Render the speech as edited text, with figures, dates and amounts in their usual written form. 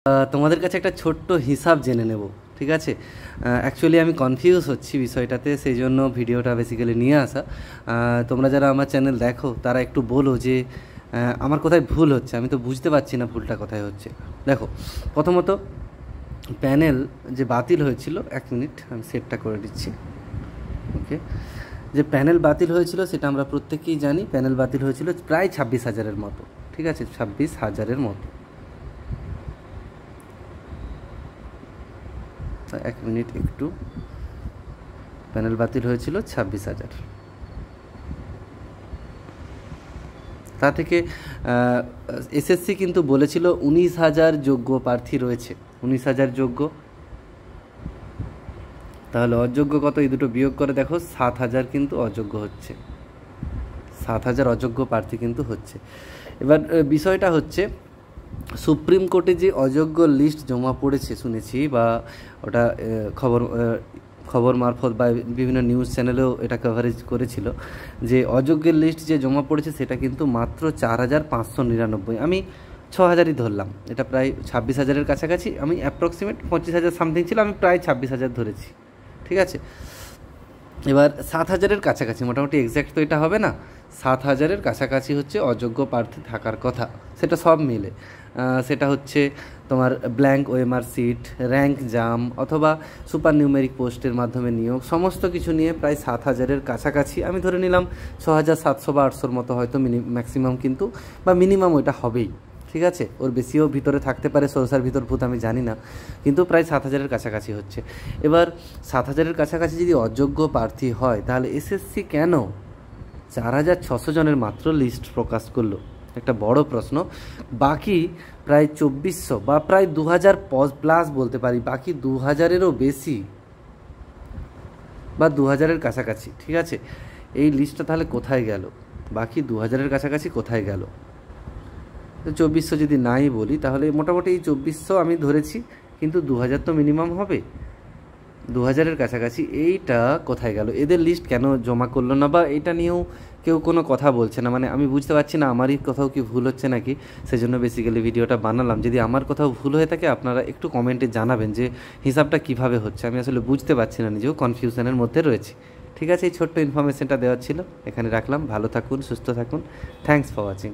তোমাদের কাছে একটা ছোট্ট হিসাব জেনে নেব, ঠিক আছে? অ্যাকচুয়ালি আমি কনফিউজ হচ্ছি বিষয়টাতে, সেই জন্য ভিডিওটা বেসিক্যালি নিয়ে আসা। তোমরা যারা আমার চ্যানেল দেখো তারা একটু বলো যে আমার কোথায় ভুল হচ্ছে, আমি তো বুঝতে পারছি না ভুলটা কোথায় হচ্ছে। দেখো, প্রথমত প্যানেল যে বাতিল হয়েছিল, 1 মিনিট আমি সেটটা করে দিচ্ছি। ওকে, যে প্যানেল বাতিল হয়েছিল সেটা আমরা প্রত্যেকেই জানি। প্যানেল বাতিল হয়েছিল প্রায় 26,000-এর মতো, ঠিক আছে? 26,000-এর মতো। 1 মিনিট, একটু প্যানেল বাতিল হয়েছিল 26,000। তা থেকে এসএসসি কিন্তু বলেছিল 19,000 যোগ্য প্রার্থী রয়েছে, 19,000 যোগ্য। তাহলে অযোগ্য কত? এই দুটো বিয়োগ করে দেখো, 7,000 কিন্তু অযোগ্য হচ্ছে, 7,000 অযোগ্য প্রার্থী কিন্তু হচ্ছে। এবার বিষয়টা হচ্ছে, সুপ্রিম কোর্টে যে অযোগ্য লিস্ট জমা পড়েছে শুনেছি, বা ওটা খবর মারফত বা বিভিন্ন নিউজ চ্যানেলেও এটা কভারেজ করেছিল, যে অযোগ্যের লিস্ট যে জমা পড়েছে সেটা কিন্তু মাত্র 4,599। আমি 6,000ই ধরলাম, এটা প্রায় 26,000-এর কাছাকাছি। আমি অ্যাপ্রক্সিমেট 25,000 সামথিং ছিল, আমি প্রায় 26,000 ধরেছি, ঠিক আছে? এবার 7,000-এর কাছাকাছি, মোটামুটি এক্স্যাক্ট তো এটা হবে না, 7,000-এর কাছাকাছি হচ্ছে অযোগ্য প্রার্থী থাকার কথা। সেটা সব মিলে, সেটা হচ্ছে তোমার ব্ল্যাঙ্ক ওএমআর সিট, র্যাঙ্ক জাম, অথবা সুপার নিউমেরিক পোস্টের মাধ্যমে নিয়োগ, সমস্ত কিছু নিয়ে প্রায় 7,000-এর কাছাকাছি। আমি ধরে নিলাম 6,700 বা 800-র মতো হয়তো ম্যাক্সিমাম, কিন্তু বা মিনিমাম ওইটা হবেই, ঠিক আছে? ওর বেশিও ভিতরে থাকতে পারে, সরসার ভিতর ভূত আমি জানি না, কিন্তু প্রায় 7,000-এর কাছাকাছি হচ্ছে। এবার 7,000-এর কাছাকাছি যদি অযোগ্য প্রার্থী হয়, তাহলে এসএসসি কেন 4,600 জনের মাত্র লিস্ট প্রকাশ করলো? একটা বড় প্রশ্ন। বাকি প্রায় 2,400 বা প্রায় 2,000 প্লাস বলতে পারি, বাকি 2,000-এরও বেশি বা 2,000-এর কাছাকাছি, ঠিক আছে? এই লিস্টটা তাহলে কোথায় গেল? বাকি 2,000-এর কাছাকাছি কোথায় গেল? 2,400 যদি নাই বলি, তাহলে মোটামুটি এই 2,400 আমি ধরেছি, কিন্তু 2,000 তো মিনিমাম হবে, 2,000-এর কাছাকাছি। এইটা কোথায় গেল? এদের লিস্ট কেন জমা করলো না? বা এটা নিয়েও কেউ কোনো কথা বলছে না। মানে আমি বুঝতে পারছি না আমারই কোথাও কি ভুল হচ্ছে নাকি, সেজন্য বেসিক্যালি ভিডিওটা বানালাম। যদি আমার কোথাও ভুল হয়ে থাকে আপনারা একটু কমেন্টে জানাবেন যে হিসাবটা কিভাবে হচ্ছে। আমি আসলে বুঝতে পারছি না, নিজেও কনফিউশনের মধ্যে রয়েছি। ঠিক আছে, এই ছোট্ট ইনফরমেশনটা দেওয়ার ছিল, এখানে রাখলাম। ভালো থাকুন, সুস্থ থাকুন। Thanks for watching.